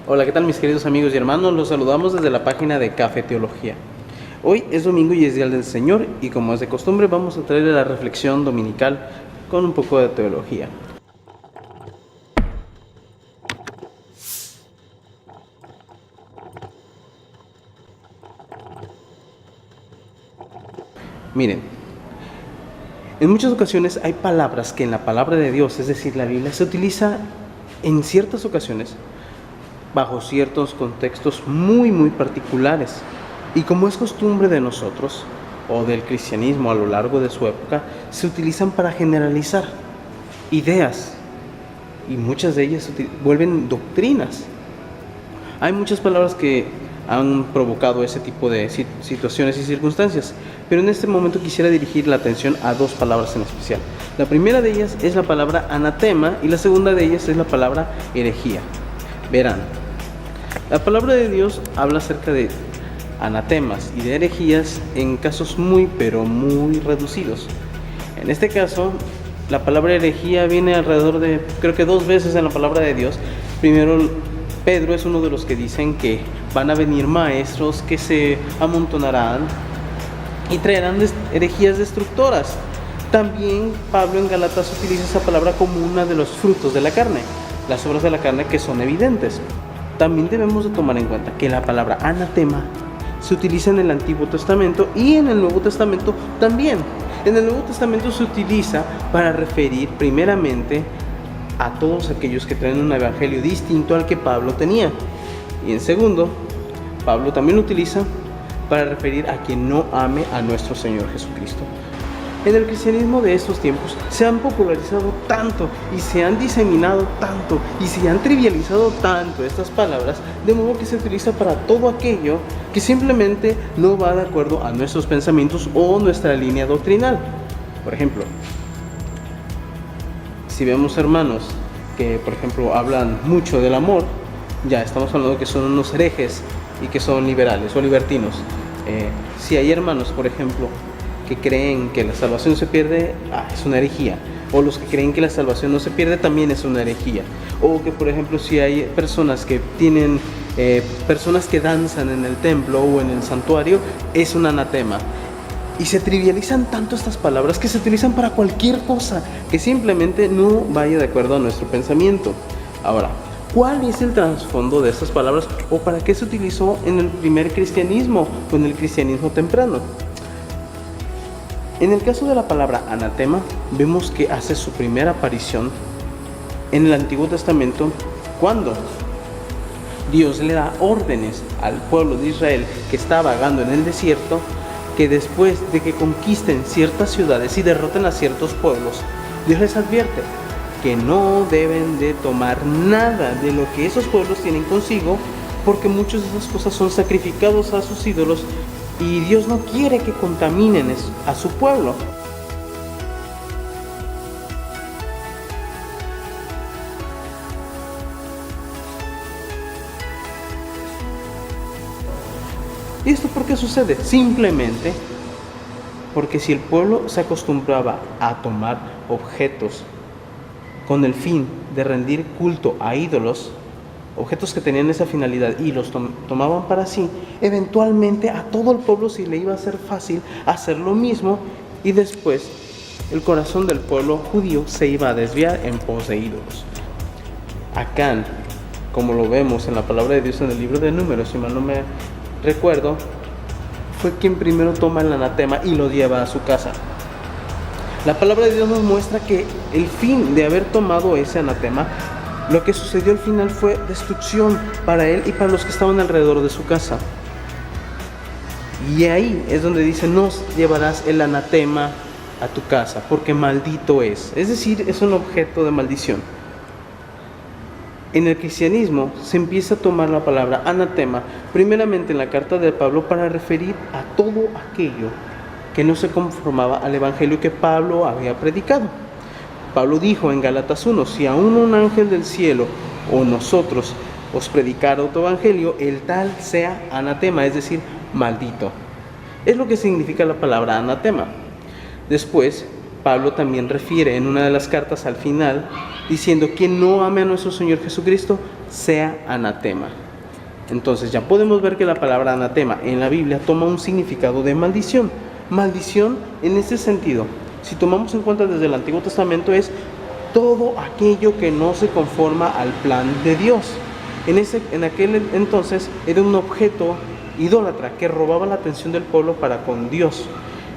Hola, ¿qué tal mis queridos amigos y hermanos? Los saludamos desde la página de Café Teología. Hoy es domingo y es Día del Señor y como es de costumbre vamos a traerle la reflexión dominical con un poco de teología. Miren, en muchas ocasiones hay palabras que en la palabra de Dios, es decir, la Biblia, se utiliza en ciertas ocasiones bajo ciertos contextos muy particulares. Y como es costumbre de nosotros o del cristianismo a lo largo de su época, se utilizan para generalizar ideas y muchas de ellas se vuelven doctrinas. Hay muchas palabras que han provocado ese tipo de situaciones y circunstancias, pero en este momento quisiera dirigir la atención a dos palabras en especial. La primera de ellas es la palabra anatema y la segunda de ellas es la palabra herejía. Verán, la palabra de Dios habla acerca de anatemas y de herejías en casos muy reducidos. En este caso, la palabra herejía viene alrededor de, creo que 2 veces en la palabra de Dios. Primero, Pedro es uno de los que dicen que van a venir maestros que se amontonarán y traerán herejías destructoras. También Pablo en Gálatas utiliza esa palabra como uno de los frutos de la carne, las obras de la carne que son evidentes. También debemos de tomar en cuenta que la palabra anatema se utiliza en el Antiguo Testamento y en el Nuevo Testamento también. En el Nuevo Testamento se utiliza para referir primeramente a todos aquellos que traen un evangelio distinto al que Pablo tenía. Y en segundo, Pablo también lo utiliza para referir a quien no ame a nuestro Señor Jesucristo. En el cristianismo de estos tiempos se han popularizado tanto y se han diseminado tanto y se han trivializado tanto estas palabras, de modo que se utiliza para todo aquello que simplemente no va de acuerdo a nuestros pensamientos o nuestra línea doctrinal. Por ejemplo, si vemos hermanos que, por ejemplo, hablan mucho del amor, ya estamos hablando de que son unos herejes y que son liberales o libertinos. Si hay hermanos, por ejemplo, que creen que la salvación se pierde, es una herejía. O los que creen que la salvación no se pierde, también es una herejía. O que, por ejemplo, si hay personas que tienen personas que danzan en el templo o en el santuario, es un anatema. Y se trivializan tanto estas palabras que se utilizan para cualquier cosa que simplemente no vaya de acuerdo a nuestro pensamiento. Ahora, ¿cuál es el trasfondo de estas palabras o para qué se utilizó en el primer cristianismo o en el cristianismo temprano? En el caso de la palabra anatema, vemos que hace su primera aparición en el Antiguo Testamento cuando Dios le da órdenes al pueblo de Israel que está vagando en el desierto, que después de que conquisten ciertas ciudades y derroten a ciertos pueblos, Dios les advierte que no deben de tomar nada de lo que esos pueblos tienen consigo, porque muchas de esas cosas son sacrificados a sus ídolos y Dios no quiere que contaminen a su pueblo. ¿Y esto por qué sucede? Simplemente porque si el pueblo se acostumbraba a tomar objetos con el fin de rendir culto a ídolos, objetos que tenían esa finalidad y los tomaban para sí, eventualmente a todo el pueblo se le iba a hacer fácil hacer lo mismo y después el corazón del pueblo judío se iba a desviar en pos de ídolos. Acán, como lo vemos en la palabra de Dios en el libro de Números, si mal no me recuerdo, fue quien primero toma el anatema y lo lleva a su casa. La palabra de Dios nos muestra que el fin de haber tomado ese anatema, lo que sucedió al final fue destrucción para él y para los que estaban alrededor de su casa. Y ahí es donde dice: no llevarás el anatema a tu casa, porque maldito es. Es decir, es un objeto de maldición. En el cristianismo se empieza a tomar la palabra anatema, primeramente en la carta de Pablo, para referir a todo aquello que no se conformaba al evangelio que Pablo había predicado. Pablo dijo en Gálatas 1: si aún un ángel del cielo o nosotros os predicar otro evangelio, el tal sea anatema, es decir, maldito. Es lo que significa la palabra anatema. Después, Pablo también refiere en una de las cartas al final diciendo: quien no ame a nuestro Señor Jesucristo sea anatema. Entonces ya podemos ver que la palabra anatema en la Biblia toma un significado de maldición. Maldición en este sentido, si tomamos en cuenta desde el Antiguo Testamento, es todo aquello que no se conforma al plan de Dios. En aquel entonces era un objeto idólatra que robaba la atención del pueblo para con Dios.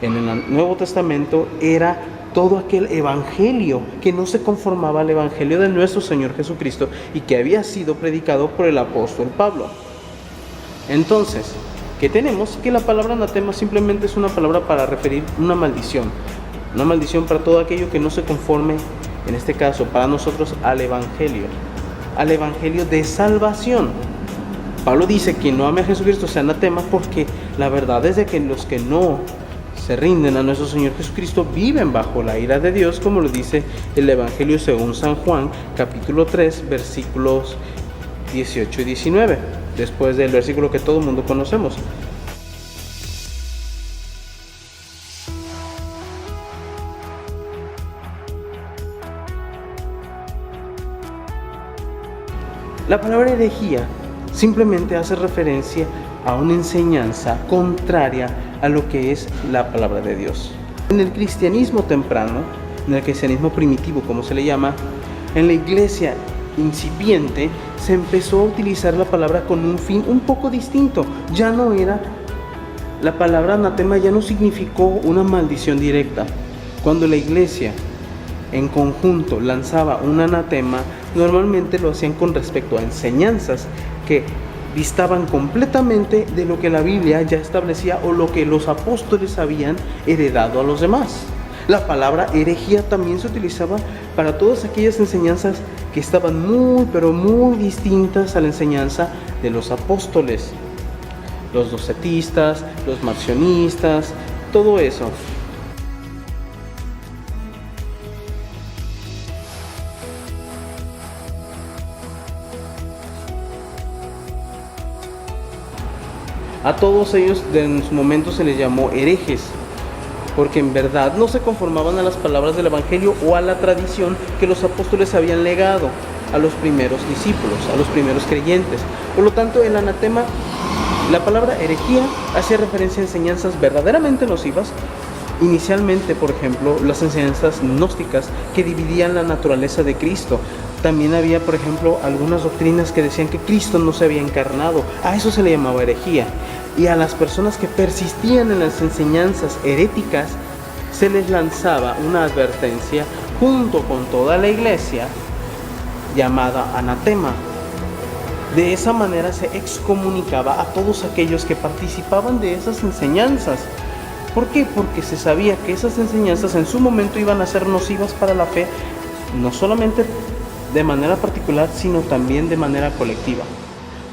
En el Nuevo Testamento era todo aquel evangelio que no se conformaba al evangelio de nuestro Señor Jesucristo y que había sido predicado por el apóstol Pablo. Entonces, ¿qué tenemos? Que la palabra anatema simplemente es una palabra para referir una maldición para todo aquello que no se conforme, en este caso para nosotros, al evangelio de salvación. Pablo dice: quien no ame a Jesucristo sea anatema, porque la verdad es de que los que no se rinden a nuestro Señor Jesucristo viven bajo la ira de Dios, como lo dice el Evangelio según San Juan, capítulo 3, versículos 18 y 19, después del versículo que todo el mundo conocemos. La palabra herejía simplemente hace referencia a una enseñanza contraria a lo que es la palabra de Dios. En el cristianismo temprano, en el cristianismo primitivo, como se le llama, en la iglesia incipiente, se empezó a utilizar la palabra con un fin un poco distinto. La palabra anatema ya no significó una maldición directa. Cuando la iglesia en conjunto lanzaba un anatema, normalmente lo hacían con respecto a enseñanzas que distaban completamente de lo que la Biblia ya establecía o lo que los apóstoles habían heredado a los demás. La palabra herejía también se utilizaba para todas aquellas enseñanzas que estaban pero muy distintas a la enseñanza de los apóstoles. Los docetistas, los marcionistas, todo eso. A todos ellos en su momento se les llamó herejes, porque en verdad no se conformaban a las palabras del Evangelio o a la tradición que los apóstoles habían legado a los primeros discípulos, a los primeros creyentes. Por lo tanto, el anatema, la palabra herejía, hacía referencia a enseñanzas verdaderamente nocivas. Inicialmente, por ejemplo, las enseñanzas gnósticas que dividían la naturaleza de Cristo. También había, por ejemplo, algunas doctrinas que decían que Cristo no se había encarnado. A eso se le llamaba herejía. Y a las personas que persistían en las enseñanzas heréticas se les lanzaba una advertencia junto con toda la iglesia llamada anatema. De esa manera se excomunicaba a todos aquellos que participaban de esas enseñanzas. ¿Por qué? Porque se sabía que esas enseñanzas en su momento iban a ser nocivas para la fe, no solamente de manera particular, sino también de manera colectiva.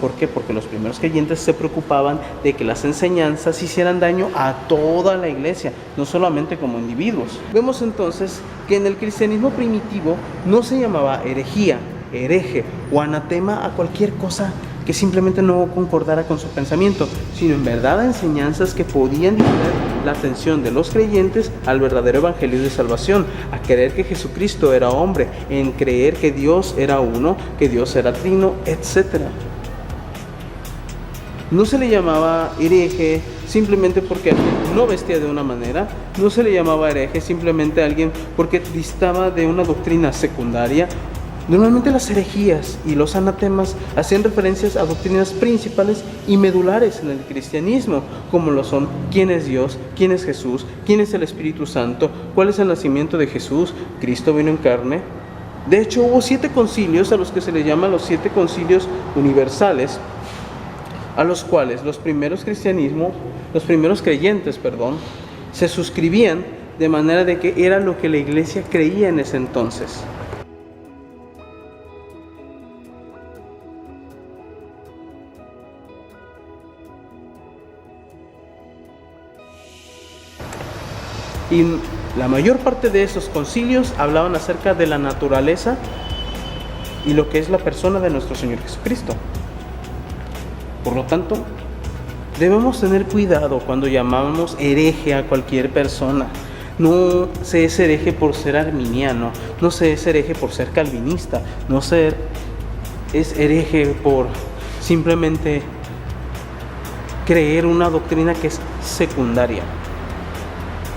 ¿Por qué? Porque los primeros creyentes se preocupaban de que las enseñanzas hicieran daño a toda la iglesia, no solamente como individuos. Vemos entonces que en el cristianismo primitivo no se llamaba herejía, hereje o anatema a cualquier cosa que simplemente no concordara con su pensamiento, sino en verdad a enseñanzas que podían distraer la atención de los creyentes al verdadero evangelio de salvación, a creer que Jesucristo era hombre, en creer que Dios era uno, que Dios era trino, etc. No se le llamaba hereje simplemente porque alguien no vestía de una manera, no se le llamaba hereje simplemente a alguien porque distaba de una doctrina secundaria. Normalmente las herejías y los anatemas hacían referencias a doctrinas principales y medulares en el cristianismo, como lo son quién es Dios, quién es Jesús, quién es el Espíritu Santo, cuál es el nacimiento de Jesús, Cristo vino en carne. De hecho, hubo 7 concilios a los que se les llama los 7 concilios universales, a los cuales los primeros creyentes, se suscribían de manera de que era lo que la iglesia creía en ese entonces. Y la mayor parte de esos concilios hablaban acerca de la naturaleza y lo que es la persona de nuestro Señor Jesucristo. Por lo tanto, debemos tener cuidado cuando llamamos hereje a cualquier persona. No se es hereje por ser arminiano, no se es hereje por ser calvinista, no se es hereje por simplemente creer una doctrina que es secundaria.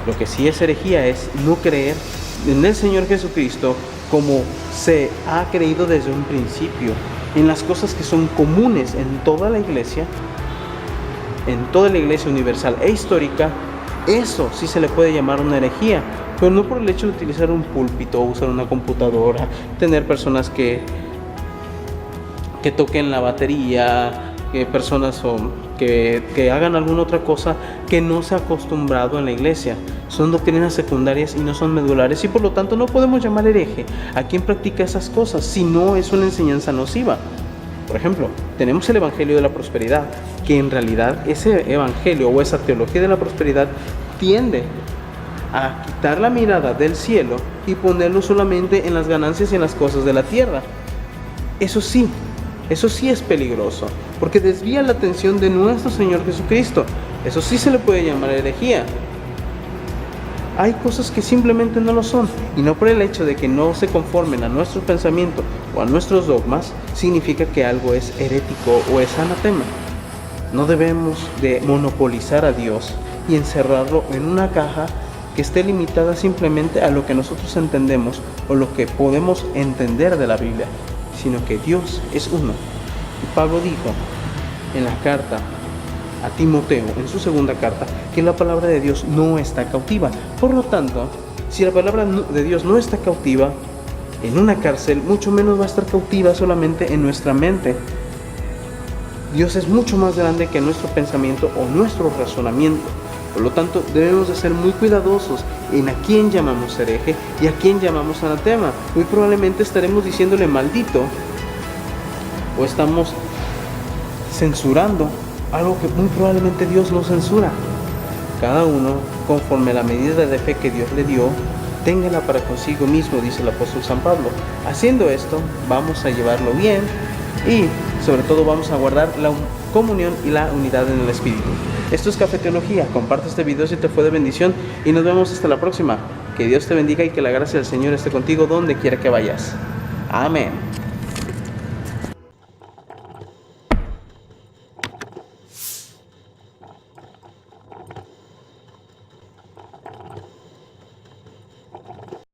Lo que sí es herejía es no creer en el Señor Jesucristo como se ha creído desde un principio, en las cosas que son comunes en toda la iglesia universal e histórica. Eso sí se le puede llamar una herejía, pero no por el hecho de utilizar un púlpito, usar una computadora, tener personas que toquen la batería, personas que hagan alguna otra cosa que no se ha acostumbrado en la iglesia. Son doctrinas secundarias y no son medulares, y por lo tanto no podemos llamar hereje a quien practica esas cosas si no es una enseñanza nociva. Por ejemplo, tenemos el Evangelio de la Prosperidad, que en realidad ese evangelio o esa teología de la prosperidad tiende a quitar la mirada del cielo y ponerlo solamente en las ganancias y en las cosas de la tierra. Eso sí es peligroso, porque desvía la atención de nuestro Señor Jesucristo. Eso sí se le puede llamar herejía. Hay cosas que simplemente no lo son, y no por el hecho de que no se conformen a nuestro pensamiento o a nuestros dogmas, significa que algo es herético o es anatema. No debemos de monopolizar a Dios y encerrarlo en una caja que esté limitada simplemente a lo que nosotros entendemos o lo que podemos entender de la Biblia, sino que Dios es uno. Y Pablo dijo en la carta a Timoteo, en su segunda carta, que la palabra de Dios no está cautiva. Por lo tanto, si la palabra de Dios no está cautiva en una cárcel, mucho menos va a estar cautiva solamente en nuestra mente. Dios es mucho más grande que nuestro pensamiento o nuestro razonamiento. Por lo tanto, debemos de ser muy cuidadosos en a quién llamamos hereje y a quién llamamos anatema. Muy probablemente estaremos diciéndole maldito, o estamos censurando algo que muy probablemente Dios no censura. Cada uno, conforme a la medida de fe que Dios le dio, téngala para consigo mismo, dice el apóstol San Pablo. Haciendo esto, vamos a llevarlo bien y sobre todo vamos a guardar la comunión y la unidad en el Espíritu. Esto es Café Teología. Comparte este video si te fue de bendición y nos vemos hasta la próxima. Que Dios te bendiga y que la gracia del Señor esté contigo donde quiera que vayas. Amén.